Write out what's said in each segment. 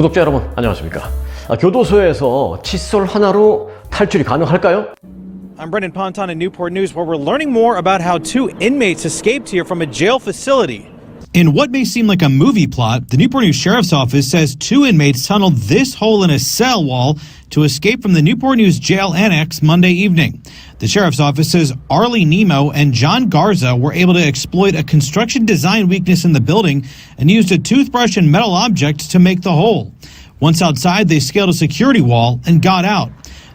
구독자 여러분 안녕하십니까. 교도소에서 칫솔 하나로 탈출이 가능할까요? I'm Brendan Ponton in Newport News, where we're learning more about how two inmates escaped here from a jail facility. In what may seem like a movie plot, the Newport News Sheriff's Office says two inmates tunneled this hole in a cell wall to escape from the Newport News Jail Annex Monday evening. The Sheriff's Office says Arlie Nemo and John Garza were able to exploit a construction design weakness in the building and used a toothbrush and metal object to make the hole. Once outside, they scaled a security wall and got out.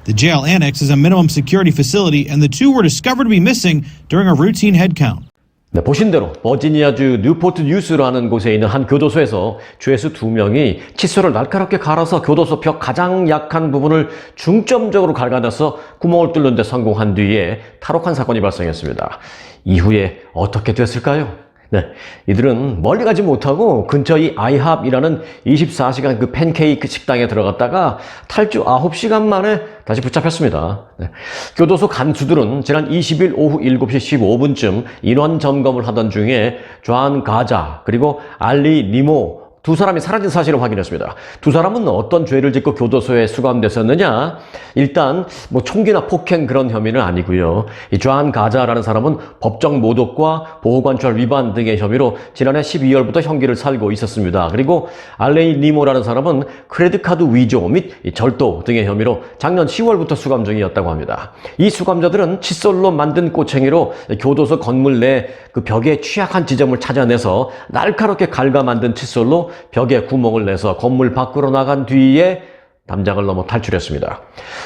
The jail annex is a minimum security facility, and the two were discovered to be missing during a routine head count. 네, 보신 대로 버지니아주 뉴포트 뉴스라는 곳에 있는 한 교도소에서 죄수 2명이 칫솔을 날카롭게 갈아서 교도소 벽 가장 약한 부분을 중점적으로 갉아내서 구멍을 뚫는 데 성공한 뒤에 탈옥한 사건이 발생했습니다. 이후에 어떻게 됐을까요? 네, 이들은 멀리 가지 못하고 근처의 아이합이라는 24시간 그 팬케이크 식당에 들어갔다가 탈주 9시간 만에 다시 붙잡혔습니다. 네. 교도소 간수들은 지난 20일 오후 7시 15분쯤 인원 점검을 하던 중에 존 가자 그리고 알리 니모 두 사람이 사라진 사실을 확인했습니다. 두 사람은 어떤 죄를 짓고 교도소에 수감됐었느냐? 일단 총기나 폭행 그런 혐의는 아니고요. 이 존 가자라는 사람은 법정 모독과 보호관찰 위반 등의 혐의로 지난해 12월부터 형기를 살고 있었습니다. 그리고 알레이 니모라는 사람은 크레딧카드 위조 및 절도 등의 혐의로 작년 10월부터 수감 중이었다고 합니다. 이 수감자들은 칫솔로 만든 꼬챙이로 교도소 건물 내 그 벽의 취약한 지점을 찾아내서 날카롭게 갉아 만든 칫솔로 벽에 구멍을 내서 건물 밖으로 나간 뒤에 담장을 넘어 탈출했습니다.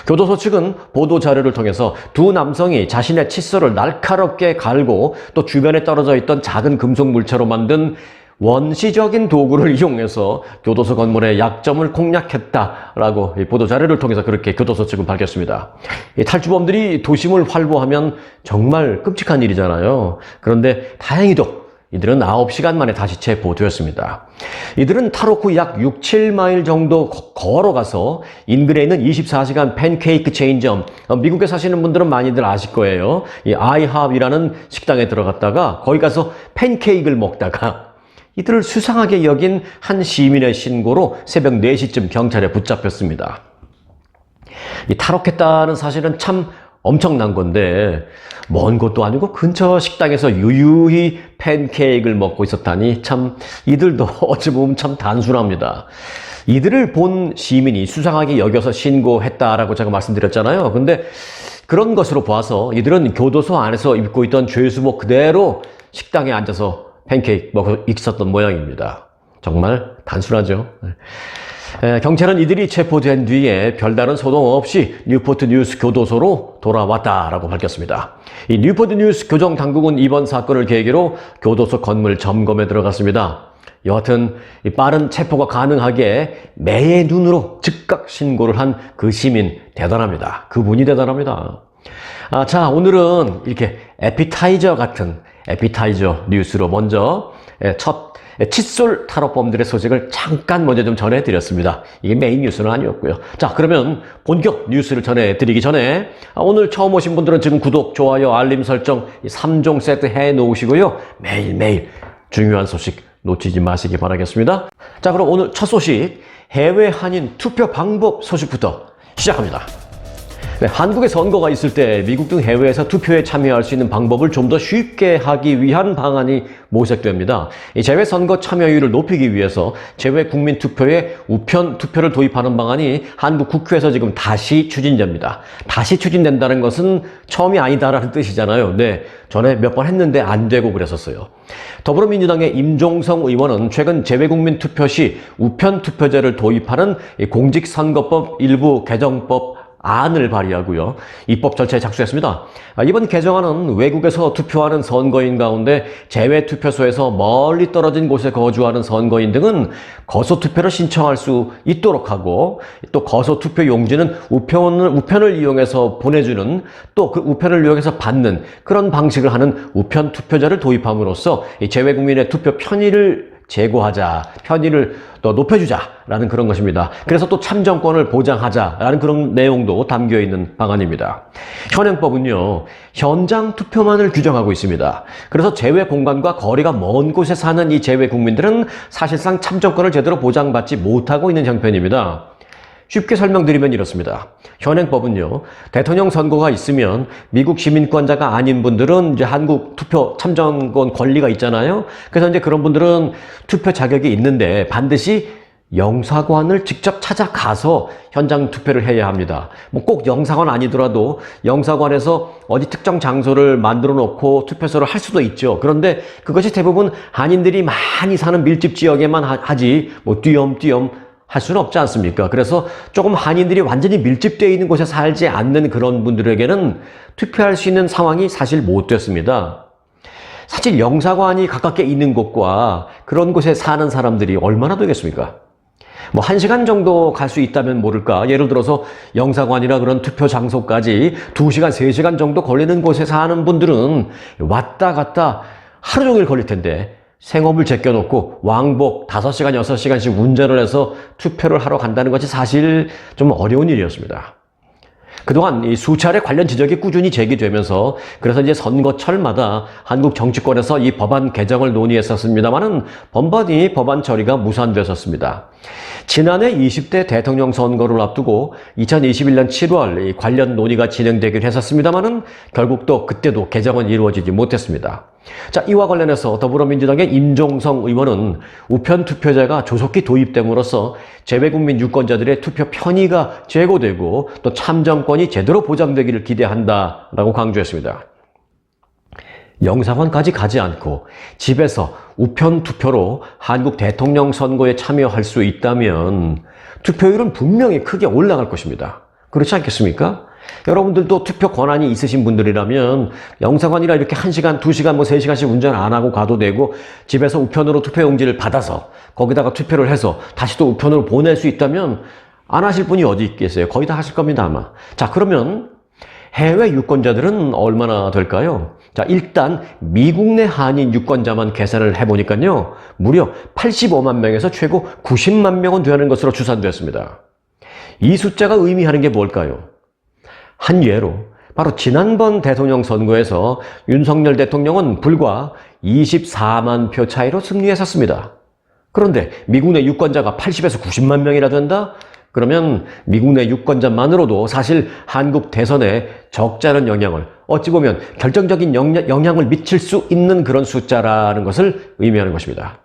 교도소 측은 보도 자료를 통해서 두 남성이 자신의 칫솔을 날카롭게 갈고 또 주변에 떨어져 있던 작은 금속 물체로 만든 원시적인 도구를 이용해서 교도소 건물의 약점을 공략했다라고 보도 자료를 통해서 그렇게 교도소 측은 밝혔습니다. 이 탈주범들이 도심을 활보하면 정말 끔찍한 일이잖아요. 그런데 다행히도 이들은 9시간 만에 다시 체포되었습니다. 이들은 탈옥 후 약 6, 7마일 정도 걸어가서 인근에 있는 24시간 팬케이크 체인점, 미국에 사시는 분들은 많이들 아실 거예요. 이 아이합이라는 식당에 들어갔다가 거기 가서 팬케이크를 먹다가 이들을 수상하게 여긴 한 시민의 신고로 새벽 4시쯤 경찰에 붙잡혔습니다. 이 탈옥했다는 사실은 참 엄청난 건데 먼 곳도 아니고 근처 식당에서 유유히 팬케이크를 먹고 있었다니 참 이들도 어찌 보면 참 단순합니다. 이들을 본 시민이 수상하게 여겨서 신고했다라고 제가 말씀드렸잖아요. 근데 그런 것으로 봐서 이들은 교도소 안에서 입고 있던 죄수복 그대로 식당에 앉아서 팬케이크 먹고 있었던 모양입니다. 정말 단순하죠. 경찰은 이들이 체포된 뒤에 별다른 소동 없이 뉴포트 뉴스 교도소로 돌아왔다라고 밝혔습니다. 이 뉴포트 뉴스 교정 당국은 이번 사건을 계기로 교도소 건물 점검에 들어갔습니다. 여하튼 빠른 체포가 가능하게 매의 눈으로 즉각 신고를 한 그 시민 대단합니다. 그분이 대단합니다. 자, 오늘은 이렇게 에피타이저 같은 에피타이저 뉴스로 먼저 첫 칫솔 탈옥범들의 소식을 잠깐 먼저 좀 전해드렸습니다. 이게 메인 뉴스는 아니었고요. 자, 그러면 본격 뉴스를 전해드리기 전에 오늘 처음 오신 분들은 지금 구독, 좋아요, 알림 설정 3종 세트 해놓으시고요. 매일매일 중요한 소식 놓치지 마시기 바라겠습니다. 자, 그럼 오늘 첫 소식, 해외 한인 투표 방법 소식부터 시작합니다. 네, 한국에 선거가 있을 때 미국 등 해외에서 투표에 참여할 수 있는 방법을 좀 더 쉽게 하기 위한 방안이 모색됩니다. 이 재외선거 참여율을 높이기 위해서 재외국민투표에 우편 투표를 도입하는 방안이 한국 국회에서 지금 다시 추진됩니다. 다시 추진된다는 것은 처음이 아니다라는 뜻이잖아요. 네, 전에 몇 번 했는데 안 되고 그랬었어요. 더불어민주당의 임종성 의원은 최근 재외국민투표 시 우편 투표제를 도입하는 공직선거법 일부 개정법 안을 발의하고요. 입법 절차에 착수했습니다. 이번 개정안은 외국에서 투표하는 선거인 가운데 재외 투표소에서 멀리 떨어진 곳에 거주하는 선거인 등은 거소 투표를 신청할 수 있도록 하고, 또 거소 투표 용지는 우편을 이용해서 보내주는, 또 그 우편을 이용해서 받는 그런 방식을 하는 우편 투표제를 도입함으로써 재외 국민의 투표 편의를 제고하자, 편의를 더 높여주자라는 그런 것입니다. 그래서 또 참정권을 보장하자라는 그런 내용도 담겨 있는 방안입니다. 현행법은요, 현장 투표만을 규정하고 있습니다. 그래서 재외 공간과 거리가 먼 곳에 사는 이 재외 국민들은 사실상 참정권을 제대로 보장받지 못하고 있는 형편입니다. 쉽게 설명드리면 이렇습니다. 현행법은요, 대통령 선거가 있으면 미국 시민권자가 아닌 분들은 이제 한국 투표 참정권 권리가 있잖아요. 그래서 이제 그런 분들은 투표 자격이 있는데 반드시 영사관을 직접 찾아가서 현장 투표를 해야 합니다. 뭐 꼭 영사관 아니더라도 영사관에서 어디 특정 장소를 만들어 놓고 투표소를 할 수도 있죠. 그런데 그것이 대부분 한인들이 많이 사는 밀집 지역에만 하지 뭐 띄엄띄엄 할 수는 없지 않습니까? 그래서 조금 한인들이 완전히 밀집되어 있는 곳에 살지 않는 그런 분들에게는 투표할 수 있는 상황이 사실 못 됐습니다. 사실 영사관이 가깝게 있는 곳과 그런 곳에 사는 사람들이 얼마나 되겠습니까? 뭐 1시간 정도 갈 수 있다면 모를까? 예를 들어서 영사관이나 그런 투표 장소까지 2시간, 3시간 정도 걸리는 곳에 사는 분들은 왔다 갔다 하루 종일 걸릴 텐데 생업을 제껴놓고 왕복 5시간, 6시간씩 운전을 해서 투표를 하러 간다는 것이 사실 좀 어려운 일이었습니다. 그동안 이 수차례 관련 지적이 꾸준히 제기되면서 그래서 이제 선거철마다 한국 정치권에서 이 법안 개정을 논의했었습니다만은 번번이 법안 처리가 무산됐었습니다. 지난해 20대 대통령 선거를 앞두고 2021년 7월 이 관련 논의가 진행되기로 했었습니다만은 결국 또 그때도 개정은 이루어지지 못했습니다. 자, 이와 관련해서 더불어민주당의 임종성 의원은 우편 투표제가 조속히 도입됨으로써 재외국민 유권자들의 투표 편의가 제고되고 또 참정권이 제대로 보장되기를 기대한다라고 강조했습니다. 영사관까지 가지 않고 집에서 우편 투표로 한국 대통령 선거에 참여할 수 있다면 투표율은 분명히 크게 올라갈 것입니다. 그렇지 않겠습니까? 여러분들도 투표 권한이 있으신 분들이라면 영사관이라 이렇게 1시간, 2시간, 뭐 3시간씩 운전 안 하고 가도 되고 집에서 우편으로 투표용지를 받아서 거기다가 투표를 해서 다시 또 우편으로 보낼 수 있다면 안 하실 분이 어디 있겠어요? 거의 다 하실 겁니다, 아마. 자, 그러면 해외 유권자들은 얼마나 될까요? 자, 일단 미국 내 한인 유권자만 계산을 해보니까요, 무려 85만 명에서 최고 90만 명은 되는 것으로 추산됐습니다. 이 숫자가 의미하는 게 뭘까요? 한 예로 바로 지난번 대통령 선거에서 윤석열 대통령은 불과 24만 표 차이로 승리했었습니다. 그런데 미국 내 유권자가 80에서 90만 명이나 된다? 그러면 미국 내 유권자만으로도 사실 한국 대선에 적지 않은 영향을, 어찌 보면 결정적인 영향을 미칠 수 있는 그런 숫자라는 것을 의미하는 것입니다.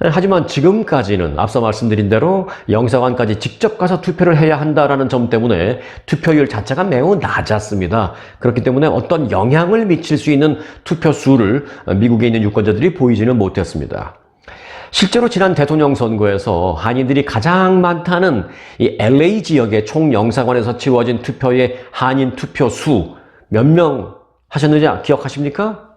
하지만 지금까지는 앞서 말씀드린 대로 영사관까지 직접 가서 투표를 해야 한다는 점 때문에 투표율 자체가 매우 낮았습니다. 그렇기 때문에 어떤 영향을 미칠 수 있는 투표 수를 미국에 있는 유권자들이 보이지는 못했습니다. 실제로 지난 대통령 선거에서 한인들이 가장 많다는 이 LA 지역의 총 영사관에서 치러진 투표의 한인 투표 수 몇 명 하셨는지 기억하십니까?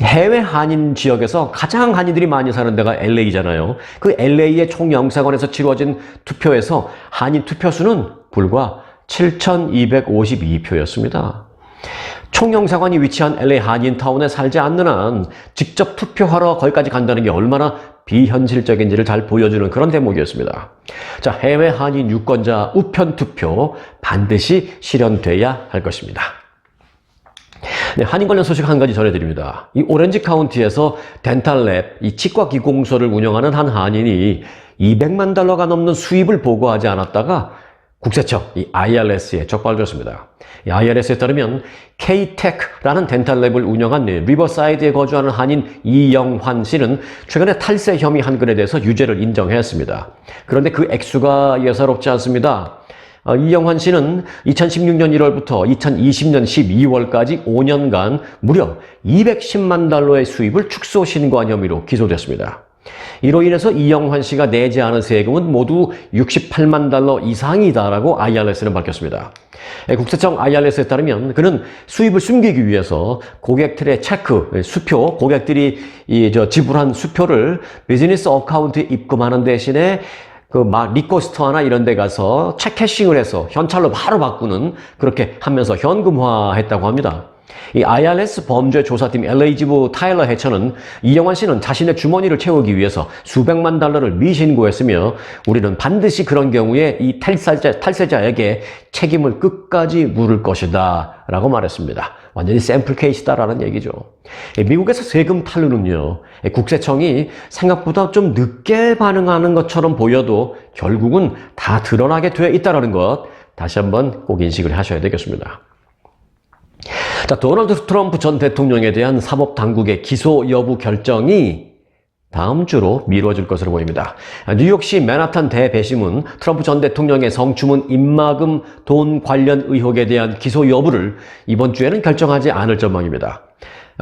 해외 한인 지역에서 가장 한인들이 많이 사는 데가 LA잖아요. 그 LA의 총 영사관에서 치러진 투표에서 한인 투표 수는 불과 7,252표였습니다. 총영사관이 위치한 LA 한인타운에 살지 않는 한 직접 투표하러 거기까지 간다는 게 얼마나 비현실적인지를 잘 보여주는 그런 대목이었습니다. 자, 해외 한인 유권자 우편 투표 반드시 실현돼야 할 것입니다. 네, 한인 관련 소식 한 가지 전해드립니다. 이 오렌지 카운티에서 덴탈랩, 이 치과 기공소를 운영하는 한 한인이 $200만 넘는 수입을 보고하지 않았다가 국세청, 이 IRS에 적발되었습니다. 이 IRS에 따르면 K-Tech라는 덴탈랩을 운영한 리버사이드에 거주하는 한인 이영환 씨는 최근에 탈세 혐의 한 건에 대해서 유죄를 인정했습니다. 그런데 그 액수가 예사롭지 않습니다. 이영환 씨는 2016년 1월부터 2020년 12월까지 5년간 무려 $210만 수입을 축소 신고한 혐의로 기소됐습니다. 이로 인해서 이영환 씨가 내지 않은 세금은 모두 $68만 이상이다라고 IRS는 밝혔습니다. 국세청 IRS에 따르면 그는 수입을 숨기기 위해서 고객들의 체크, 수표, 고객들이 지불한 수표를 비즈니스 어카운트에 입금하는 대신에 리코 스토어나 이런 데 가서 책 캐싱을 해서 현찰로 바로 바꾸는, 그렇게 하면서 현금화했다고 합니다. 이 IRS 범죄 조사팀 LA 지부 타일러 해처는 이영환 씨는 자신의 주머니를 채우기 위해서 수백만 달러를 미신고했으며 우리는 반드시 그런 경우에 이 탈세자에게 책임을 끝까지 물을 것이다 라고 말했습니다. 완전히 샘플 케이스다라는 얘기죠. 미국에서 세금 탈루는요, 국세청이 생각보다 좀 늦게 반응하는 것처럼 보여도 결국은 다 드러나게 되어 있다는 것 다시 한번 꼭 인식을 하셔야 되겠습니다. 자, 도널드 트럼프 전 대통령에 대한 사법당국의 기소 여부 결정이 다음 주로 미뤄질 것으로 보입니다. 뉴욕시 맨하탄 대배심은 트럼프 전 대통령의 성추문 입막음 돈 관련 의혹에 대한 기소 여부를 이번 주에는 결정하지 않을 전망입니다.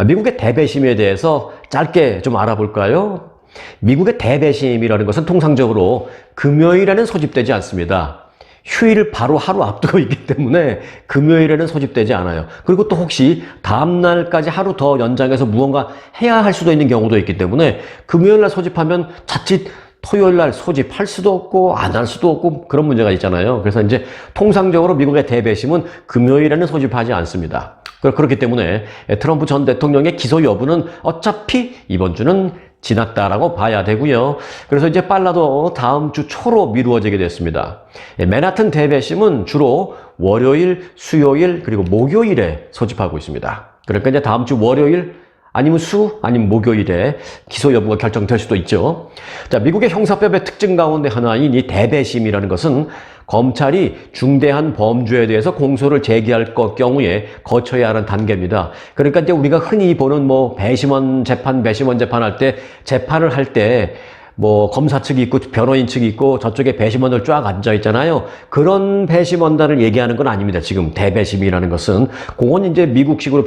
미국의 대배심에 대해서 짧게 좀 알아볼까요? 미국의 대배심이라는 것은 통상적으로 금요일에는 소집되지 않습니다. 휴일을 바로 하루 앞두고 있기 때문에 금요일에는 소집되지 않아요. 그리고 또 혹시 다음 날까지 하루 더 연장해서 무언가 해야 할 수도 있는 경우도 있기 때문에 금요일 날 소집하면 자칫 토요일 날 소집할 수도 없고 안 할 수도 없고 그런 문제가 있잖아요. 그래서 이제 통상적으로 미국의 대배심은 금요일에는 소집하지 않습니다. 그렇기 때문에 트럼프 전 대통령의 기소 여부는 어차피 이번 주는 지났다라고 봐야 되고요. 그래서 이제 빨라도 다음 주 초로 미루어지게 됐습니다. 맨하튼 대배심은 주로 월요일, 수요일, 그리고 목요일에 소집하고 있습니다. 그러니까 이제 다음 주 월요일, 아니면 아니면 목요일에 기소 여부가 결정될 수도 있죠. 자, 미국의 형사법의 특징 가운데 하나인 이 대배심이라는 것은 검찰이 중대한 범죄에 대해서 공소를 제기할 경우에 거쳐야 하는 단계입니다. 그러니까 이제 우리가 흔히 보는 배심원 재판 할 때 재판을 할 때 검사 측이 있고 변호인 측이 있고 저쪽에 배심원들 쫙 앉아 있잖아요. 그런 배심원단을 얘기하는 건 아닙니다. 지금 대배심이라는 것은 그건 이제 미국식으로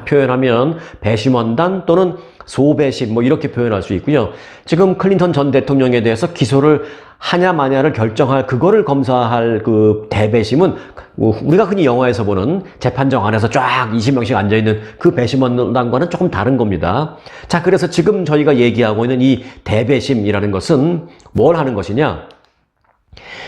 표현하면 배심원단 또는 소배심 이렇게 표현할 수 있고요. 지금 클린턴 전 대통령에 대해서 기소를 하냐 마냐를 결정할 그거를 검사할 그 대배심은 우리가 흔히 영화에서 보는 재판정 안에서 쫙 20명씩 앉아있는 그 배심원단과는 조금 다른 겁니다. 자, 그래서 지금 저희가 얘기하고 있는 이 대배심이라는 것은 뭘 하는 것이냐?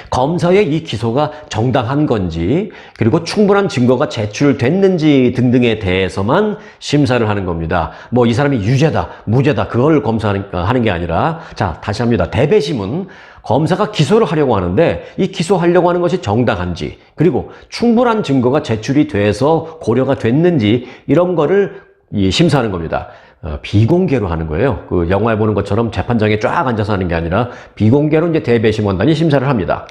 검사의 이 기소가 정당한 건지 그리고 충분한 증거가 제출됐는지 등등에 대해서만 심사를 하는 겁니다. 이 사람이 유죄다, 무죄다 그걸 검사하는 게 아니라 자, 다시 합니다. 대배심은 검사가 기소를 하려고 하는데 이 기소하려고 하는 것이 정당한지 그리고 충분한 증거가 제출이 돼서 고려가 됐는지 이런 거를 심사하는 겁니다. 비공개로 하는 거예요. 그 영화에 보는 것처럼 재판장에 쫙 앉아서 하는 게 아니라 비공개로 이제 대배심원단이 심사를 합니다.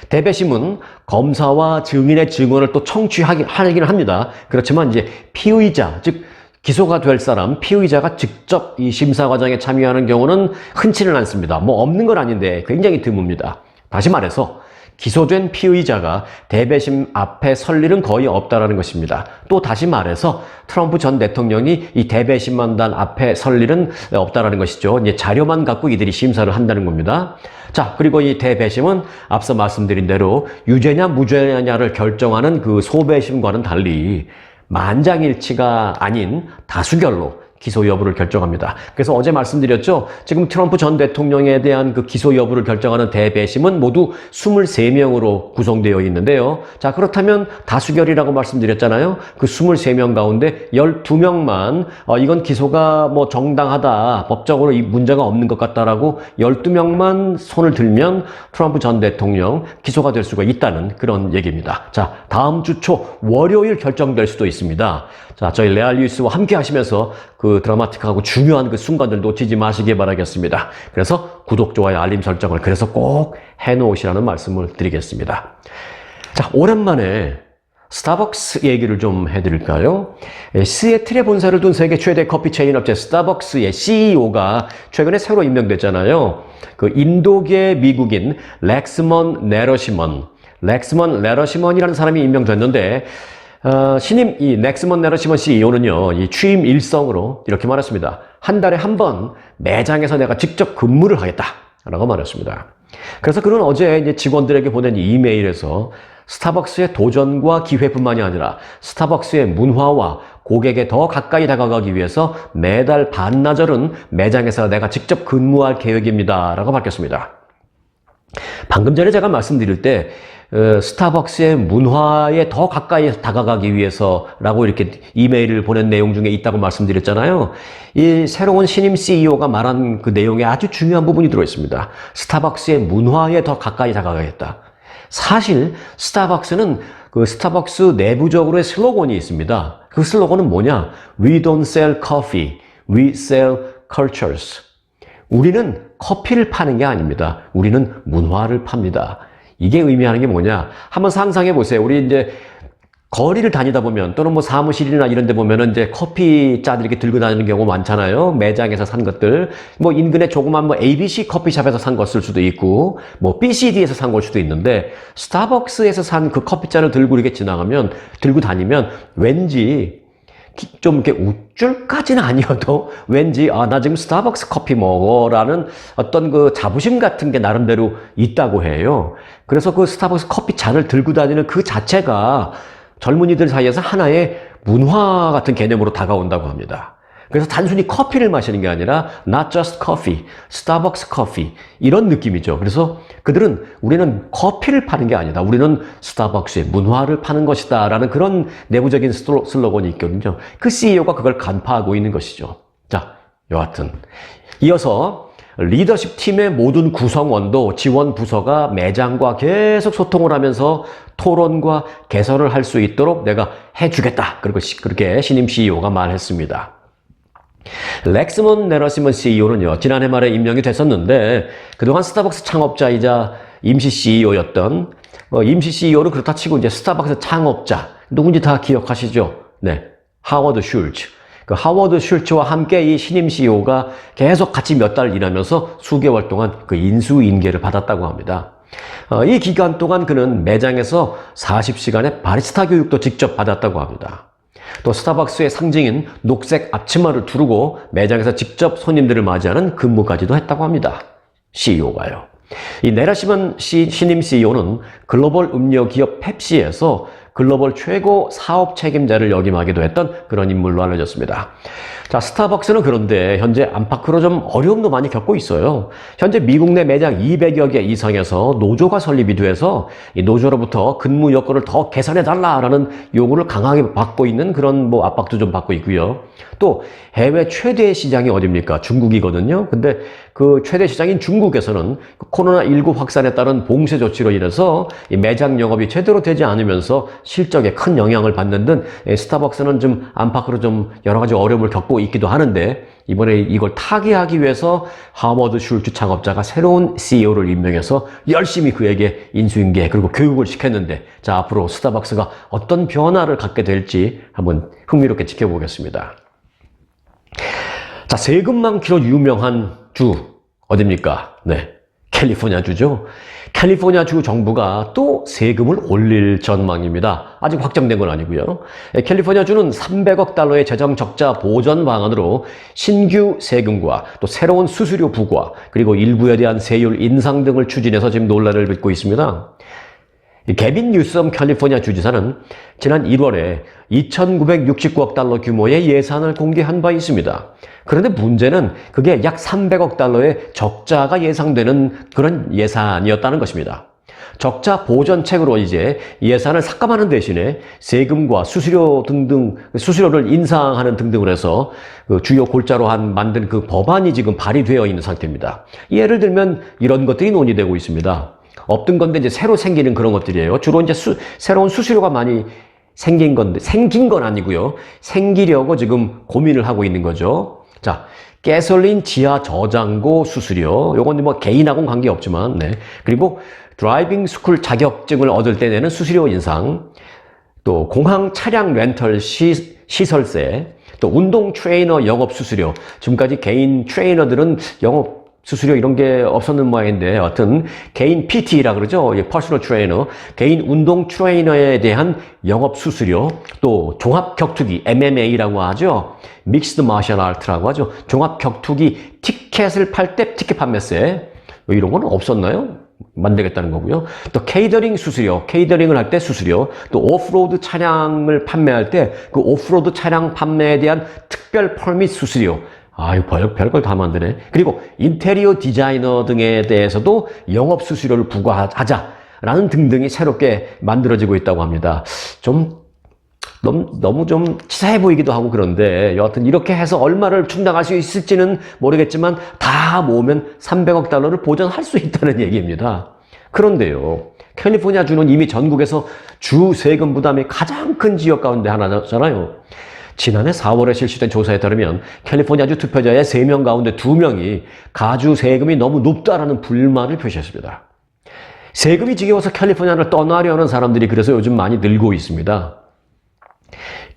대배심은 검사와 증인의 증언을 또 청취하긴 합니다. 그렇지만 이제 피의자, 즉 기소가 될 사람, 피의자가 직접 이 심사 과정에 참여하는 경우는 흔치는 않습니다. 없는 건 아닌데 굉장히 드뭅니다. 다시 말해서 기소된 피의자가 대배심 앞에 설 일은 거의 없다라는 것입니다. 또 다시 말해서 트럼프 전 대통령이 이 대배심원단 앞에 설 일은 없다라는 것이죠. 이제 자료만 갖고 이들이 심사를 한다는 겁니다. 자, 그리고 이 대배심은 앞서 말씀드린 대로 유죄냐 무죄냐를 결정하는 그 소배심과는 달리 만장일치가 아닌 다수결로 기소 여부를 결정합니다. 그래서 어제 말씀드렸죠. 지금 트럼프 전 대통령에 대한 그 기소 여부를 결정하는 대배심은 모두 23명으로 구성되어 있는데요. 자, 그렇다면 다수결이라고 말씀드렸잖아요. 그 23명 가운데 12명만 이건 기소가 정당하다, 법적으로 이 문제가 없는 것 같다라고 12명만 손을 들면 트럼프 전 대통령 기소가 될 수가 있다는 그런 얘기입니다. 자, 다음 주 초 월요일 결정될 수도 있습니다. 자, 저희 레알 뉴스와 함께 하시면서 그 드라마틱하고 중요한 그 순간들 놓치지 마시기 바라겠습니다. 그래서 구독, 좋아요, 알림 설정을 그래서 꼭 해놓으시라는 말씀을 드리겠습니다. 자, 오랜만에 스타벅스 얘기를 좀 해드릴까요? 시애틀에 본사를 둔 세계 최대 커피 체인 업체 스타벅스의 CEO가 최근에 새로 임명됐잖아요. 그 인도계 미국인 렉스먼 레러시먼이라는 사람이 임명됐는데 신임 이 넥스먼 레러시먼 CEO는요, 이 취임 일성으로 이렇게 말했습니다. 한 달에 한 번 매장에서 내가 직접 근무를 하겠다라고 말했습니다. 그래서 그는 어제 이제 직원들에게 보낸 이메일에서 스타벅스의 도전과 기회뿐만이 아니라 스타벅스의 문화와 고객에 더 가까이 다가가기 위해서 매달 반나절은 매장에서 내가 직접 근무할 계획입니다 라고 밝혔습니다. 방금 전에 제가 말씀드릴 때 스타벅스의 문화에 더 가까이 다가가기 위해서라고 이렇게 이메일을 보낸 내용 중에 있다고 말씀드렸잖아요. 이 새로운 신임 CEO가 말한 그 내용에 아주 중요한 부분이 들어있습니다. 스타벅스의 문화에 더 가까이 다가가겠다. 사실 스타벅스는 그 스타벅스 내부적으로의 슬로건이 있습니다. 그 슬로건은 뭐냐? We don't sell coffee, we sell cultures. 우리는 커피를 파는 게 아닙니다. 우리는 문화를 팝니다. 이게 의미하는 게 뭐냐? 한번 상상해 보세요. 우리 이제 거리를 다니다 보면 또는 뭐 사무실이나 이런 데 보면은 이제 커피잔 이렇게 들고 다니는 경우 많잖아요. 매장에서 산 것들. 뭐 인근에 조그만 뭐 ABC 커피숍에서 산 것일 수도 있고 뭐 BCD에서 산 걸 수도 있는데 스타벅스에서 산 그 커피잔을 들고 이렇게 들고 다니면 왠지 좀 이렇게 우쭐까지는 아니어도 왠지 나 지금 스타벅스 커피 먹어라는 어떤 그 자부심 같은 게 나름대로 있다고 해요. 그래서 그 스타벅스 커피 잔을 들고 다니는 그 자체가 젊은이들 사이에서 하나의 문화 같은 개념으로 다가온다고 합니다. 그래서 단순히 커피를 마시는 게 아니라 not just coffee, 스타벅스 커피 이런 느낌이죠. 그래서 그들은 우리는 커피를 파는 게 아니다. 우리는 스타벅스의 문화를 파는 것이다 라는 그런 내부적인 슬로건이 있거든요. 그 CEO가 그걸 간파하고 있는 것이죠. 자, 여하튼 이어서 리더십 팀의 모든 구성원도 지원 부서가 매장과 계속 소통을 하면서 토론과 개선을 할 수 있도록 내가 해주겠다. 그렇게 신임 CEO가 말했습니다. 렉스먼 네러시먼 CEO는요, 지난해 말에 임명이 됐었는데, 그동안 스타벅스 창업자이자 임시 CEO였던, 임시 CEO는 그렇다 치고 이제 스타벅스 창업자, 누군지 다 기억하시죠? 네. 하워드 슐츠. 그 하워드 슐츠와 함께 이 신임 CEO가 계속 같이 몇 달 일하면서 수개월 동안 그 인수인계를 받았다고 합니다. 이 기간 동안 그는 매장에서 40시간의 바리스타 교육도 직접 받았다고 합니다. 또 스타벅스의 상징인 녹색 앞치마를 두르고 매장에서 직접 손님들을 맞이하는 근무까지도 했다고 합니다. CEO가요. 이 네라시먼 신임 CEO는 글로벌 음료 기업 펩시에서 글로벌 최고 사업 책임자를 역임하기도 했던 그런 인물로 알려졌습니다. 자, 스타벅스는 그런데 현재 안팎으로 좀 어려움도 많이 겪고 있어요. 현재 미국 내 매장 200여 개 이상에서 노조가 설립이 돼서 이 노조로부터 근무 여건을 더 개선해달라라는 요구를 강하게 받고 있는 그런 뭐 압박도 좀 받고 있고요. 또 해외 최대 시장이 어딥니까? 중국이거든요. 근데 그 최대 시장인 중국에서는 코로나19 확산에 따른 봉쇄 조치로 인해서 이 매장 영업이 제대로 되지 않으면서 실적에 큰 영향을 받는 등 스타벅스는 좀 안팎으로 좀 여러 가지 어려움을 겪고 있기도 하는데 이번에 이걸 타개하기 위해서 하워드 슐츠 창업자가 새로운 CEO를 임명해서 열심히 그에게 인수인계 그리고 교육을 시켰는데 자, 앞으로 스타벅스가 어떤 변화를 갖게 될지 한번 흥미롭게 지켜보겠습니다. 자, 세금 많기로 유명한 주 어딥니까? 네, 캘리포니아주죠. 캘리포니아주 정부가 또 세금을 올릴 전망입니다. 아직 확정된 건 아니고요. 캘리포니아주는 300억 달러의 재정 적자 보전 방안으로 신규 세금과 또 새로운 수수료 부과 그리고 일부에 대한 세율 인상 등을 추진해서 지금 논란을 빚고 있습니다. 개빈 뉴섬 캘리포니아 주지사는 지난 1월에 2,969억 달러 규모의 예산을 공개한 바 있습니다. 그런데 문제는 그게 약 300억 달러의 적자가 예상되는 그런 예산이었다는 것입니다. 적자 보전책으로 이제 예산을 삭감하는 대신에 세금과 수수료 등등, 수수료를 인상하는 등등을 해서 그 주요 골자로 만든 그 법안이 지금 발의되어 있는 상태입니다. 예를 들면 이런 것들이 논의되고 있습니다. 없던 건데 이제 새로 생기는 그런 것들이에요. 주로 이제 새로운 수수료가 많이 생긴 건 아니고요. 생기려고 지금 고민을 하고 있는 거죠. 자, 가솔린 지하 저장고 수수료. 요건 뭐 개인하고는 관계없지만, 네. 그리고 드라이빙 스쿨 자격증을 얻을 때 내는 수수료 인상. 또 공항 차량 렌털 시설세. 또 운동 트레이너 영업 수수료. 지금까지 개인 트레이너들은 영업 수수료 이런 게 없었는 모양인데 여하튼 개인 PT라 그러죠. 퍼스널 트레이너, 개인 운동 트레이너에 대한 영업 수수료, 또 종합 격투기 MMA라고 하죠. 믹스드 마셜 아트라고 하죠. 종합 격투기 티켓을 팔 때 티켓 판매세 이런 건 없었나요? 만들겠다는 거고요. 또 케이터링 수수료, 케이터링을 할 때 수수료, 또 오프로드 차량을 판매할 때 그 오프로드 차량 판매에 대한 특별 퍼밋 수수료. 아유, 별걸 다 만드네. 그리고 인테리어 디자이너 등에 대해서도 영업 수수료를 부과하자. 라는 등등이 새롭게 만들어지고 있다고 합니다. 너무 좀 치사해 보이기도 하고 그런데 여하튼 이렇게 해서 얼마를 충당할 수 있을지는 모르겠지만 다 모으면 300억 달러를 보전할 수 있다는 얘기입니다. 그런데요, 캘리포니아주는 이미 전국에서 주 세금 부담이 가장 큰 지역 가운데 하나잖아요. 지난해 4월에 실시된 조사에 따르면 캘리포니아주 투표자의 3명 가운데 2명이 가주 세금이 너무 높다라는 불만을 표시했습니다. 세금이 지겨워서 캘리포니아를 떠나려는 사람들이 그래서 요즘 많이 늘고 있습니다.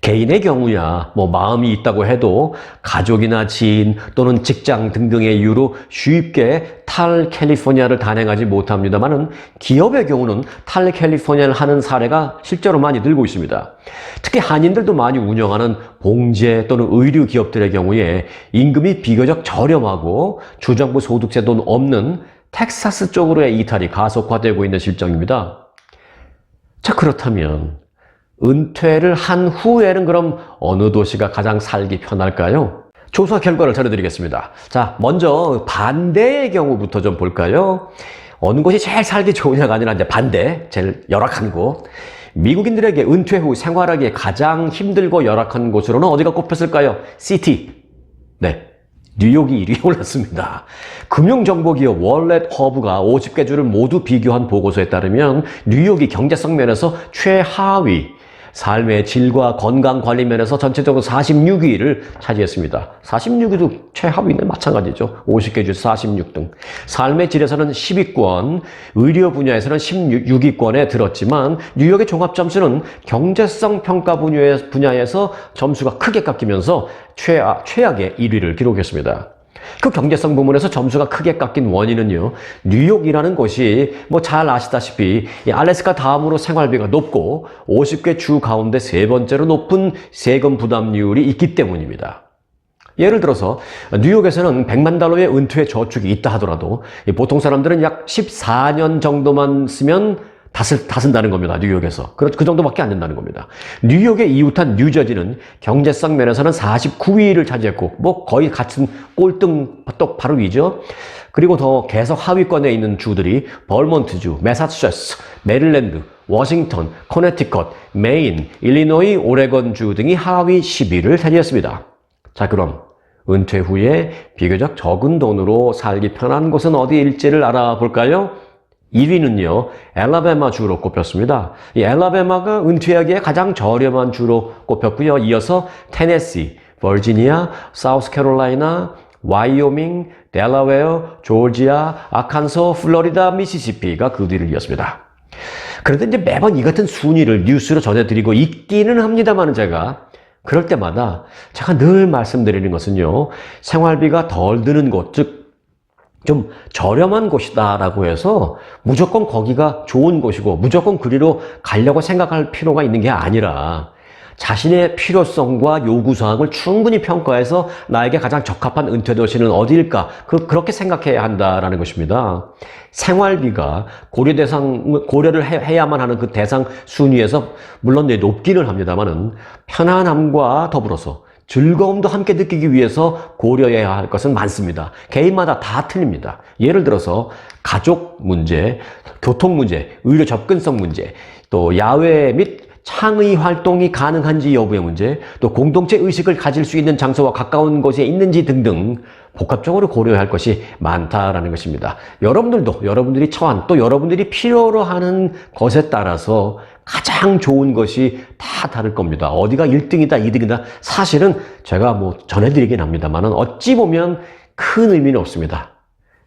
개인의 경우야 마음이 있다고 해도 가족이나 지인 또는 직장 등등의 이유로 쉽게 탈캘리포니아를 단행하지 못합니다만은 기업의 경우는 탈캘리포니아를 하는 사례가 실제로 많이 늘고 있습니다. 특히 한인들도 많이 운영하는 봉제 또는 의류 기업들의 경우에 임금이 비교적 저렴하고 주정부 소득세도 없는 텍사스 쪽으로의 이탈이 가속화되고 있는 실정입니다. 자, 그렇다면 은퇴를 한 후에는 그럼 어느 도시가 가장 살기 편할까요? 조사 결과를 전해드리겠습니다. 자, 먼저 반대의 경우부터 좀 볼까요? 어느 곳이 제일 살기 좋으냐가 아니라 이제 반대, 제일 열악한 곳. 미국인들에게 은퇴 후 생활하기 가장 힘들고 열악한 곳으로는 어디가 꼽혔을까요? 시티. 네. 뉴욕이 1위에 올랐습니다. 금융정보기업 월렛 허브가 50개 주를 모두 비교한 보고서에 따르면 뉴욕이 경제성 면에서 최하위, 삶의 질과 건강 관리 면에서 전체적으로 46위를 차지했습니다. 46위도 최하위는 마찬가지죠. 50개 주 46등. 삶의 질에서는 10위권, 의료 분야에서는 16위권에 들었지만 뉴욕의 종합점수는 경제성 평가 분야에서 점수가 크게 깎이면서 최악의 1위를 기록했습니다. 그 경제성 부문에서 점수가 크게 깎인 원인은요, 뉴욕이라는 곳이 잘 아시다시피 알래스카 다음으로 생활비가 높고 50개 주 가운데 세 번째로 높은 세금 부담률이 있기 때문입니다. 예를 들어서 뉴욕에서는 100만 달러의 은퇴 저축이 있다 하더라도 보통 사람들은 약 14년 정도만 쓰면 다 쓴다는 겁니다. 뉴욕에서. 그 정도밖에 안 된다는 겁니다. 뉴욕의 이웃한 뉴저지는 경제성 면에서는 49위를 차지했고 거의 같은 꼴등 바로 위죠. 그리고 더 계속 하위권에 있는 주들이 버몬트주, 매사추세츠, 메릴랜드, 워싱턴, 코네티컷, 메인, 일리노이, 오레곤주 등이 하위 10위를 차지했습니다. 자, 그럼 은퇴 후에 비교적 적은 돈으로 살기 편한 곳은 어디일지를 알아볼까요? 1위는요, 엘라베마 주로 꼽혔습니다. 이 엘라베마가 은퇴하기에 가장 저렴한 주로 꼽혔고요. 이어서 테네시, 버지니아, 사우스캐롤라이나, 와이오밍, 델라웨어, 조지아, 아칸소, 플로리다, 미시시피가 그 뒤를 이었습니다. 그런데 이제 매번 이 같은 순위를 뉴스로 전해드리고 있기는 합니다만 제가 그럴 때마다 제가 늘 말씀드리는 것은요, 생활비가 덜 드는 곳, 즉 좀 저렴한 곳이다라고 해서 무조건 거기가 좋은 곳이고 무조건 그리로 가려고 생각할 필요가 있는 게 아니라 자신의 필요성과 요구사항을 충분히 평가해서 나에게 가장 적합한 은퇴 도시는 어디일까? 그렇게 생각해야 한다라는 것입니다. 생활비가 고려를 해야만 하는 그 대상 순위에서 물론 높기는 합니다만은 편안함과 더불어서 즐거움도 함께 느끼기 위해서 고려해야 할 것은 많습니다. 개인마다 다 틀립니다. 예를 들어서 가족 문제, 교통 문제, 의료 접근성 문제, 또 야외 및 창의 활동이 가능한지 여부의 문제, 또 공동체 의식을 가질 수 있는 장소와 가까운 곳에 있는지 등등 복합적으로 고려해야 할 것이 많다라는 것입니다. 여러분들이 처한 또 여러분들이 필요로 하는 것에 따라서 가장 좋은 것이 다 다를 겁니다. 어디가 1등이다, 2등이다. 사실은 제가 전해드리긴 합니다만은 어찌 보면 큰 의미는 없습니다.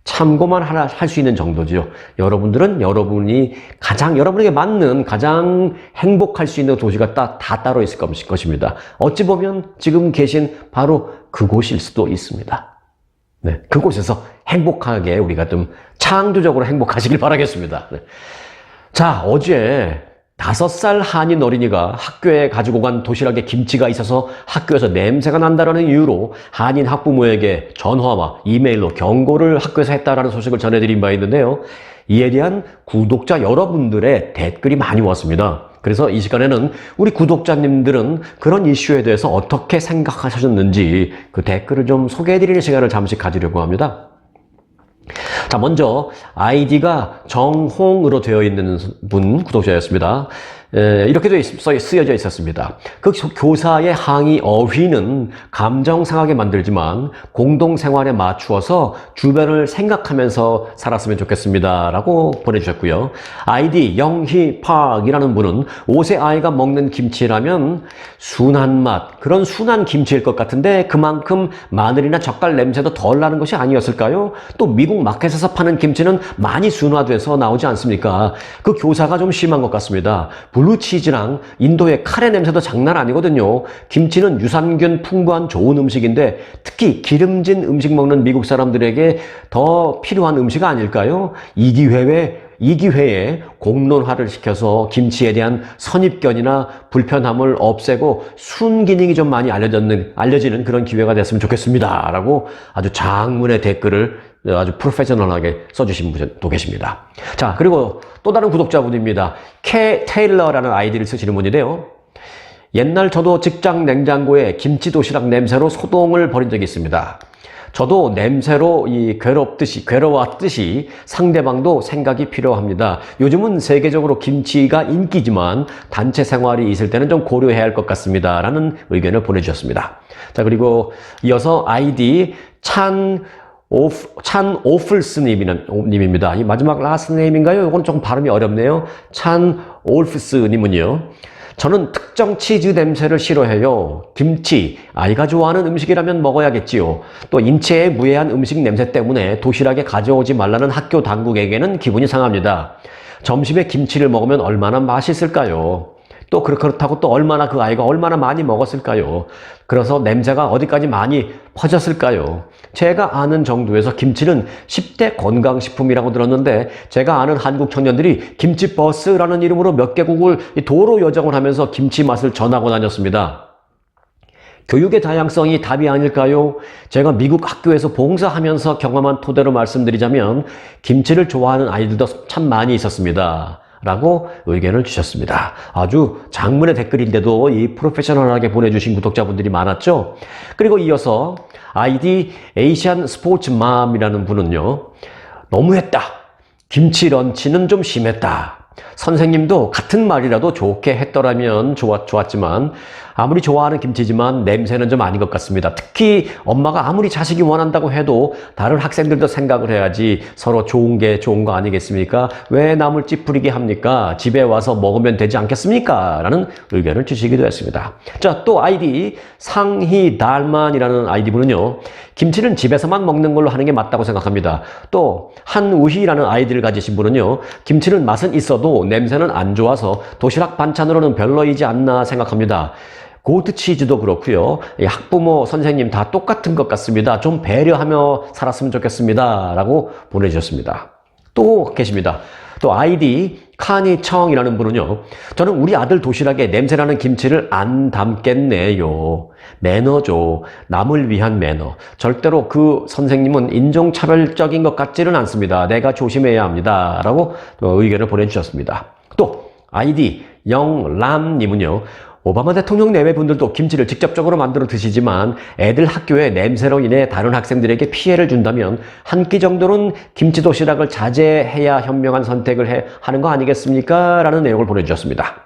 참고만 할 수 있는 정도지요. 여러분들은 여러분에게 맞는 가장 행복할 수 있는 도시가 다 따로 있을 것입니다. 어찌 보면 지금 계신 바로 그곳일 수도 있습니다. 네, 그곳에서 행복하게 우리가 좀 창조적으로 행복하시길 바라겠습니다. 네. 자, 어제 5살 한인 어린이가 학교에 가지고 간 도시락에 김치가 있어서 학교에서 냄새가 난다는 이유로 한인 학부모에게 전화와 이메일로 경고를 학교에서 했다라는 소식을 전해드린 바 있는데요. 이에 대한 구독자 여러분들의 댓글이 많이 왔습니다. 그래서 이 시간에는 우리 구독자님들은 그런 이슈에 대해서 어떻게 생각하셨는지 그 댓글을 좀 소개해드리는 시간을 잠시 가지려고 합니다. 자, 먼저 아이디가 정홍으로 되어 있는 분 구독자였습니다. 이렇게 쓰여져 있었습니다. 그 교사의 항의 어휘는 감정 상하게 만들지만 공동생활에 맞추어서 주변을 생각하면서 살았으면 좋겠습니다. 라고 보내주셨고요. 아이디 영희팍이라는 분은 5세 아이가 먹는 김치라면 순한 맛, 그런 순한 김치일 것 같은데 그만큼 마늘이나 젓갈 냄새도 덜 나는 것이 아니었을까요? 또 미국 마켓에서 파는 김치는 많이 순화돼서 나오지 않습니까? 그 교사가 좀 심한 것 같습니다. 블루치즈랑 인도의 카레 냄새도 장난 아니거든요. 김치는 유산균 풍부한 좋은 음식인데 특히 기름진 음식 먹는 미국 사람들에게 더 필요한 음식 아닐까요? 이 기회에 공론화를 시켜서 김치에 대한 선입견이나 불편함을 없애고 순기능이 좀 많이 알려지는 그런 기회가 됐으면 좋겠습니다. 라고 아주 장문의 댓글을 아주 프로페셔널하게 써주신 분도 계십니다. 자, 그리고 또 다른 구독자분입니다. K 테일러라는 아이디를 쓰시는 분인데요. 옛날 저도 직장 냉장고에 김치 도시락 냄새로 소동을 벌인 적이 있습니다. 저도 냄새로 괴로웠듯이 상대방도 생각이 필요합니다. 요즘은 세계적으로 김치가 인기지만 단체 생활이 있을 때는 좀 고려해야 할 것 같습니다. 라는 의견을 보내주셨습니다. 자, 그리고 이어서 아이디 찬오플스님입니다. 이 마지막 라스트 네임인가요? 이건 조금 발음이 어렵네요. 찬오플스님은요. 저는 특정 치즈 냄새를 싫어해요. 김치, 아이가 좋아하는 음식이라면 먹어야겠지요. 또 인체에 무해한 음식 냄새 때문에 도시락에 가져오지 말라는 학교 당국에게는 기분이 상합니다. 점심에 김치를 먹으면 얼마나 맛있을까요? 또 그렇다고 또 그 아이가 얼마나 많이 먹었을까요? 그래서 냄새가 어디까지 많이 퍼졌을까요? 제가 아는 정도에서 김치는 10대 건강식품이라고 들었는데 제가 아는 한국 청년들이 김치버스라는 이름으로 몇 개국을 도로 여정을 하면서 김치 맛을 전하고 다녔습니다. 교육의 다양성이 답이 아닐까요? 제가 미국 학교에서 봉사하면서 경험한 토대로 말씀드리자면 김치를 좋아하는 아이들도 참 많이 있었습니다. 라고 의견을 주셨습니다. 아주 장문의 댓글인데도 이 프로페셔널하게 보내주신 구독자분들이 많았죠. 그리고 이어서 아이디 에이시안 스포츠맘이라는 분은요. 너무했다. 김치 런치는 좀 심했다. 선생님도 같은 말이라도 좋게 했더라면 좋았지만 아무리 좋아하는 김치지만 냄새는 좀 아닌 것 같습니다. 특히 엄마가 아무리 자식이 원한다고 해도 다른 학생들도 생각을 해야지 서로 좋은 게 좋은 거 아니겠습니까? 왜 남을 찌푸리게 합니까? 집에 와서 먹으면 되지 않겠습니까? 라는 의견을 주시기도 했습니다. 자, 또 아이디 상희달만이라는 아이디분은요. 김치는 집에서만 먹는 걸로 하는 게 맞다고 생각합니다. 또 한우희라는 아이디를 가지신 분은요. 김치는 맛은 있어도 냄새는 안 좋아서 도시락 반찬으로는 별로이지 않나 생각합니다. 고트치즈도 그렇고요. 학부모, 선생님 다 똑같은 것 같습니다. 좀 배려하며 살았으면 좋겠습니다. 라고 보내주셨습니다. 또 계십니다. 또 아이디 카니청이라는 분은요. 저는 우리 아들 도시락에 냄새나는 김치를 안 담겠네요. 매너죠. 남을 위한 매너. 절대로 그 선생님은 인종차별적인 것 같지는 않습니다. 내가 조심해야 합니다. 라고 의견을 보내주셨습니다. 또 아이디 영람님은요. 오바마 대통령 내외 분들도 김치를 직접적으로 만들어 드시지만 애들 학교에 냄새로 인해 다른 학생들에게 피해를 준다면 한 끼 정도는 김치 도시락을 자제해야 현명한 선택을 하는 거 아니겠습니까? 라는 내용을 보내주셨습니다.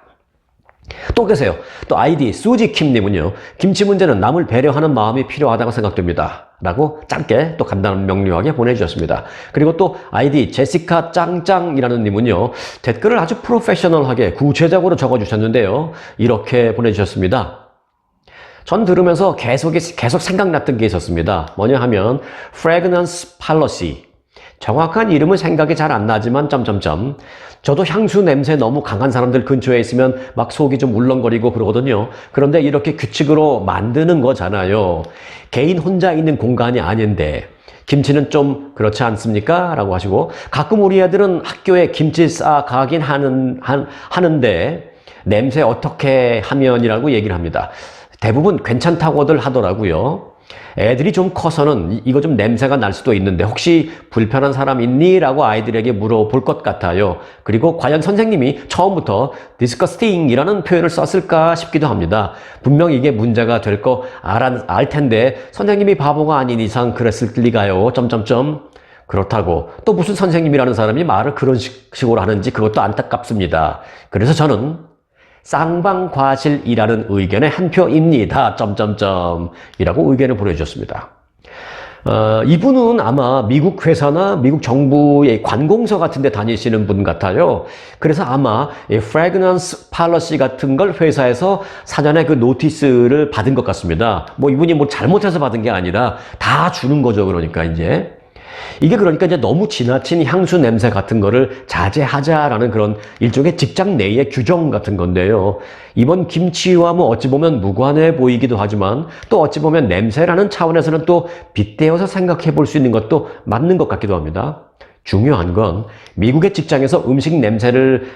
또 계세요. 또 아이디 수지킴님은요. 김치 문제는 남을 배려하는 마음이 필요하다고 생각됩니다. 라고 짧게 또 간단 명료하게 보내주셨습니다. 그리고 또 아이디 제시카 짱짱이라는 님은요. 댓글을 아주 프로페셔널하게 구체적으로 적어주셨는데요. 이렇게 보내주셨습니다. 전 들으면서 계속 생각났던 게 있었습니다. 뭐냐 하면 fragrance policy. 정확한 이름은 생각이 잘 안 나지만 저도 향수 냄새 너무 강한 사람들 근처에 있으면 막 속이 좀 울렁거리고 그러거든요. 그런데 이렇게 규칙으로 만드는 거잖아요. 개인 혼자 있는 공간이 아닌데 김치는 좀 그렇지 않습니까? 라고 하시고 가끔 우리 애들은 학교에 김치 싸가긴 하는데 냄새 어떻게 하면이라고 얘기를 합니다. 대부분 괜찮다고들 하더라고요. 애들이 좀 커서는 이거 좀 냄새가 날 수도 있는데 혹시 불편한 사람 있니? 라고 아이들에게 물어볼 것 같아요. 그리고 과연 선생님이 처음부터 disgusting 이라는 표현을 썼을까 싶기도 합니다. 분명 이게 문제가 될 거 알 텐데 선생님이 바보가 아닌 이상 그랬을 리가요. 그렇다고 또 무슨 선생님이라는 사람이 말을 그런 식으로 하는지 그것도 안타깝습니다. 그래서 저는 쌍방과실이라는 의견에 한 표입니다. 이라고 의견을 보내주셨습니다. 이분은 아마 미국 회사나 미국 정부의 관공서 같은 데 다니시는 분 같아요. 그래서 아마 fragrance policy 같은 걸 회사에서 사전에 그 노티스를 받은 것 같습니다. 뭐 이분이 뭐 잘못해서 받은 게 아니라 다 주는 거죠. 그러니까 이제 너무 지나친 향수 냄새 같은 거를 자제하자라는 그런 일종의 직장 내의 규정 같은 건데요. 이번 김치와 뭐 어찌 보면 무관해 보이기도 하지만 또 어찌 보면 냄새라는 차원에서는 또 빗대어서 생각해 볼 수 있는 것도 맞는 것 같기도 합니다. 중요한 건 미국의 직장에서 음식 냄새를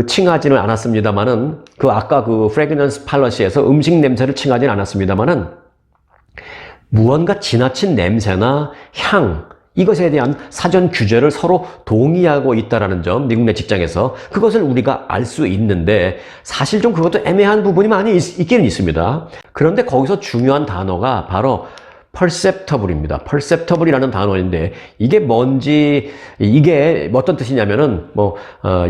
칭하지는 않았습니다만은 아까 프레그넌스 팔러시에서 음식 냄새를 칭하지는 않았습니다만은 무언가 지나친 냄새나 향 이것에 대한 사전 규제를 서로 동의하고 있다는 점, 미국 내 직장에서 그것을 우리가 알 수 있는데 사실 좀 그것도 애매한 부분이 많이 있기는 있습니다. 그런데 거기서 중요한 단어가 바로 perceptible입니다. perceptible이라는 단어인데 이게 뭔지, 이게 어떤 뜻이냐면은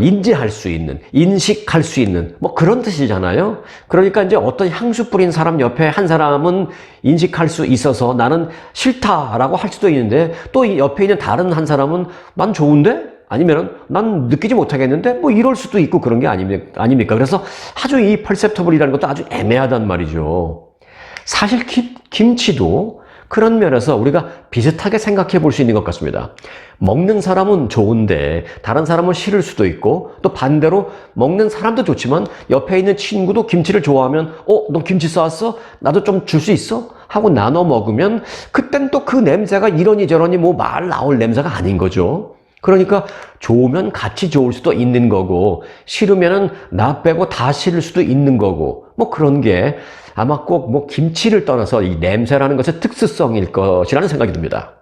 인지할 수 있는, 인식할 수 있는 그런 뜻이잖아요. 그러니까 이제 어떤 향수 뿌린 사람 옆에 한 사람은 인식할 수 있어서 나는 싫다라고 할 수도 있는데 또 옆에 있는 다른 한 사람은 난 좋은데? 아니면은 난 느끼지 못하겠는데? 이럴 수도 있고 그런 게 아닙니까? 그래서 아주 이 perceptible이라는 것도 아주 애매하단 말이죠. 사실 김치도 그런 면에서 우리가 비슷하게 생각해 볼 수 있는 것 같습니다. 먹는 사람은 좋은데 다른 사람은 싫을 수도 있고 또 반대로 먹는 사람도 좋지만 옆에 있는 친구도 김치를 좋아하면 너 김치 싸왔어? 나도 좀 줄 수 있어? 하고 나눠 먹으면 그땐 또 그 냄새가 이러니 저러니 말 나올 냄새가 아닌 거죠. 그러니까 좋으면 같이 좋을 수도 있는 거고 싫으면은 나 빼고 다 싫을 수도 있는 거고 그런 게 아마 꼭 김치를 떠나서 이 냄새라는 것의 특수성일 것이라는 생각이 듭니다.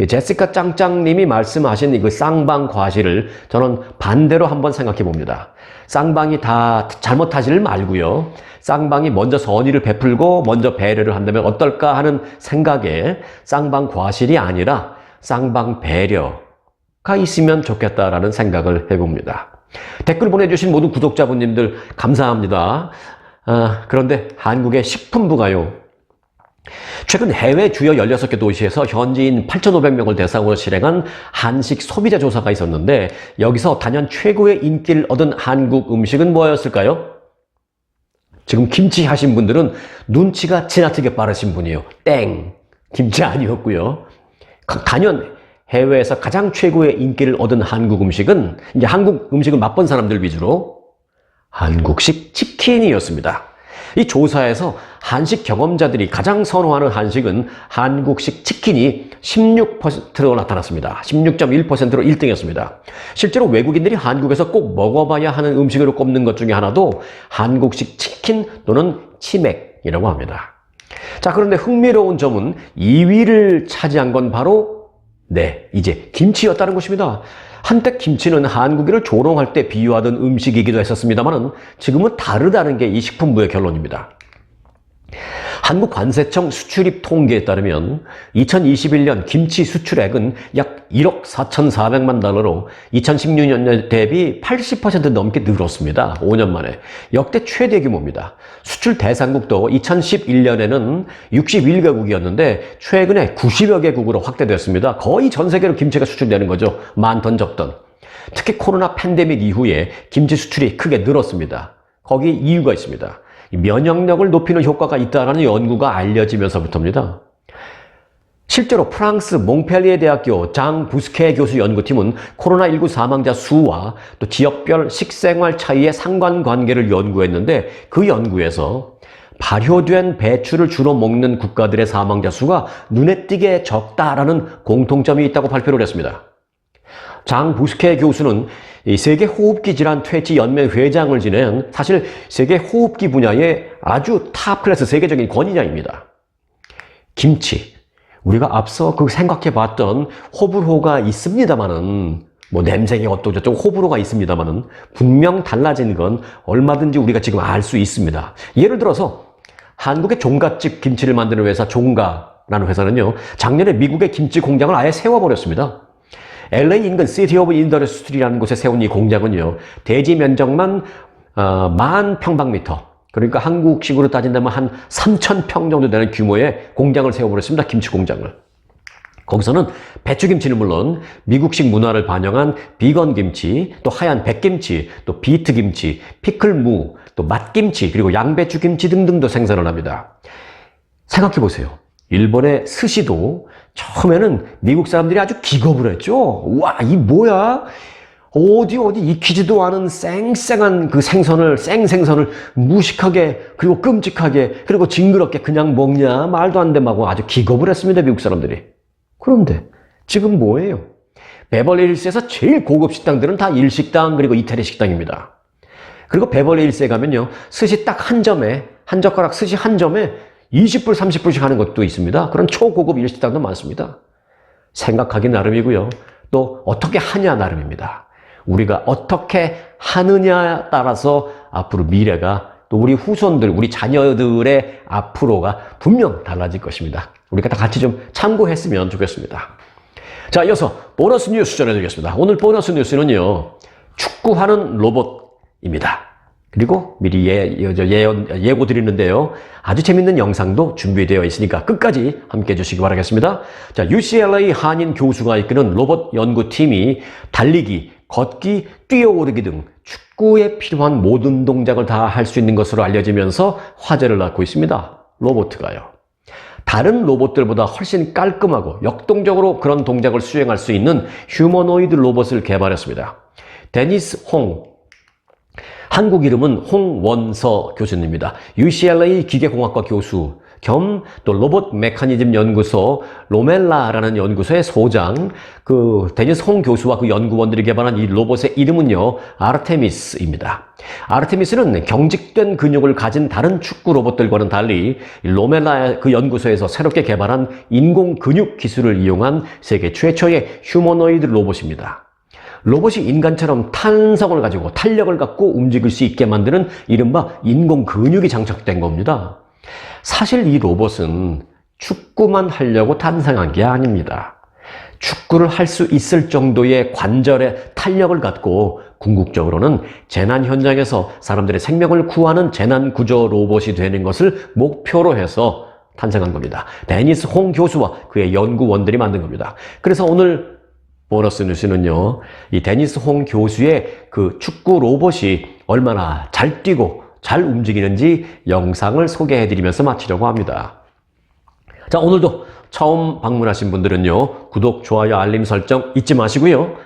제시카 짱짱님이 말씀하신 이 쌍방과실을 저는 반대로 한번 생각해 봅니다. 쌍방이 다 잘못하지를 말고요. 쌍방이 먼저 선의를 베풀고 먼저 배려를 한다면 어떨까 하는 생각에 쌍방과실이 아니라 쌍방 배려가 있으면 좋겠다라는 생각을 해봅니다. 댓글 보내주신 모든 구독자분님들 감사합니다. 그런데 한국의 식품부가요. 최근 해외 주요 16개 도시에서 현지인 8,500명을 대상으로 실행한 한식 소비자 조사가 있었는데 여기서 단연 최고의 인기를 얻은 한국 음식은 뭐였을까요? 지금 김치 하신 분들은 눈치가 지나치게 빠르신 분이에요. 땡! 김치 아니었고요. 단연 해외에서 가장 최고의 인기를 얻은 한국 음식은 이제 한국 음식을 맛본 사람들 위주로 한국식 치킨이었습니다. 이 조사에서 한식 경험자들이 가장 선호하는 한식은 한국식 치킨이 16%로 나타났습니다. 16.1%로 1등이었습니다. 실제로 외국인들이 한국에서 꼭 먹어봐야 하는 음식으로 꼽는 것 중에 하나도 한국식 치킨 또는 치맥이라고 합니다. 자, 그런데 흥미로운 점은 2위를 차지한 건 바로 이제 김치였다는 것입니다. 한때 김치는 한국인을 조롱할 때 비유하던 음식이기도 했었습니다만 지금은 다르다는 게 이 식품부의 결론입니다. 한국관세청 수출입 통계에 따르면 2021년 김치 수출액은 약 1억 4,400만 달러로 2016년 대비 80% 넘게 늘었습니다. 5년 만에. 역대 최대 규모입니다. 수출 대상국도 2011년에는 61개국이었는데 최근에 90여 개국으로 확대됐습니다. 거의 전 세계로 김치가 수출되는 거죠. 많던 적던. 특히 코로나 팬데믹 이후에 김치 수출이 크게 늘었습니다. 거기에 이유가 있습니다. 면역력을 높이는 효과가 있다는 연구가 알려지면서부터입니다. 실제로 프랑스 몽펠리에 대학교 장 부스케 교수 연구팀은 코로나19 사망자 수와 또 지역별 식생활 차이의 상관관계를 연구했는데 그 연구에서 발효된 배추를 주로 먹는 국가들의 사망자 수가 눈에 띄게 적다라는 공통점이 있다고 발표를 했습니다. 장 부스케 교수는 이 세계호흡기 질환 퇴치 연맹 회장을 지낸 사실 세계호흡기 분야의 아주 탑 클래스 세계적인 권위자입니다. 김치. 우리가 앞서 생각해 봤던 호불호가 있습니다만은 냄새가 어떠저쩌고 호불호가 있습니다만은 분명 달라진 건 얼마든지 우리가 지금 알 수 있습니다. 예를 들어서 한국의 종갓집 김치를 만드는 회사 종가라는 회사는요. 작년에 미국의 김치 공장을 아예 세워버렸습니다. LA 인근 시티 오브 인더스트리라는 곳에 세운 이 공장은요, 대지 면적만 10,000평방미터, 그러니까 한국식으로 따진다면 한 3,000평 정도 되는 규모의 공장을 세워버렸습니다. 김치 공장을. 거기서는 배추김치는 물론 미국식 문화를 반영한 비건 김치, 또 하얀 백김치, 또 비트김치, 피클무, 또 맛김치, 그리고 양배추김치 등등도 생산을 합니다. 생각해 보세요. 일본의 스시도 처음에는 미국 사람들이 아주 기겁을 했죠. 와, 이 뭐야? 어디 익히지도 않은 쌩쌩한 그 생선을 무식하게, 그리고 끔찍하게, 그리고 징그럽게 그냥 먹냐? 말도 안 되고 아주 기겁을 했습니다. 미국 사람들이. 그런데 지금 뭐예요? 베벌리힐스에서 제일 고급 식당들은 다 일식당 그리고 이태리 식당입니다. 그리고 베벌리힐스에 가면요, 스시 딱 한 점에, 한 젓가락 스시 한 점에 20불, 30불씩 하는 것도 있습니다. 그런 초고급 일식당도 많습니다. 생각하기 나름이고요. 또 어떻게 하냐 나름입니다. 우리가 어떻게 하느냐에 따라서 앞으로 미래가, 또 우리 후손들, 우리 자녀들의 앞으로가 분명 달라질 것입니다. 우리가 다 같이 좀 참고했으면 좋겠습니다. 자, 이어서 보너스 뉴스 전해드리겠습니다. 오늘 보너스 뉴스는요, 축구하는 로봇입니다. 그리고 미리 예고 드리는데요, 아주 재밌는 영상도 준비되어 있으니까 끝까지 함께 해주시기 바라겠습니다. 자, UCLA 한인 교수가 이끄는 로봇 연구팀이 달리기, 걷기, 뛰어오르기 등 축구에 필요한 모든 동작을 다 할 수 있는 것으로 알려지면서 화제를 낳고 있습니다. 로봇가요. 다른 로봇들보다 훨씬 깔끔하고 역동적으로 그런 동작을 수행할 수 있는 휴머노이드 로봇을 개발했습니다. 데니스 홍, 한국 이름은 홍원서 교수님입니다. UCLA 기계공학과 교수 겸 또 로봇 메커니즘 연구소 로멜라라는 연구소의 소장, 그 데니스 홍 교수와 그 연구원들이 개발한 이 로봇의 이름은요, 아르테미스입니다. 아르테미스는 경직된 근육을 가진 다른 축구 로봇들과는 달리 로멜라 그 연구소에서 새롭게 개발한 인공 근육 기술을 이용한 세계 최초의 휴머노이드 로봇입니다. 로봇이 인간처럼 탄성을 가지고 탄력을 갖고 움직일 수 있게 만드는 이른바 인공 근육이 장착된 겁니다. 사실 이 로봇은 축구만 하려고 탄생한 게 아닙니다. 축구를 할 수 있을 정도의 관절의 탄력을 갖고 궁극적으로는 재난 현장에서 사람들의 생명을 구하는 재난 구조 로봇이 되는 것을 목표로 해서 탄생한 겁니다. 데니스 홍 교수와 그의 연구원들이 만든 겁니다. 그래서 오늘 보너스 뉴스는요, 이 데니스 홍 교수의 그 축구 로봇이 얼마나 잘 뛰고 잘 움직이는지 영상을 소개해드리면서 마치려고 합니다. 자, 오늘도 처음 방문하신 분들은요, 구독, 좋아요, 알림 설정 잊지 마시고요.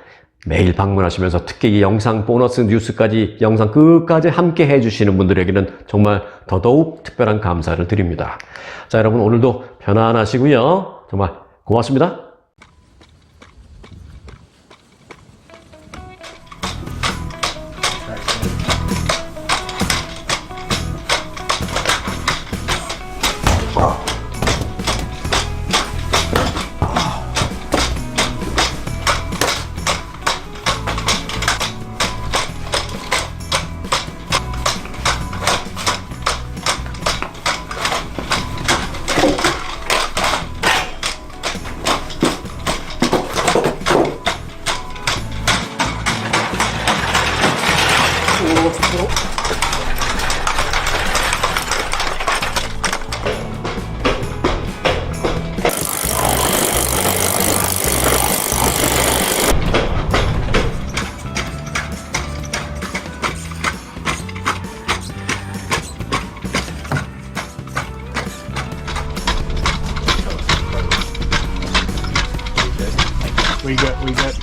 매일 방문하시면서 특히 이 영상 보너스 뉴스까지 영상 끝까지 함께 해주시는 분들에게는 정말 더더욱 특별한 감사를 드립니다. 자, 여러분 오늘도 편안하시고요. 정말 고맙습니다. What you got?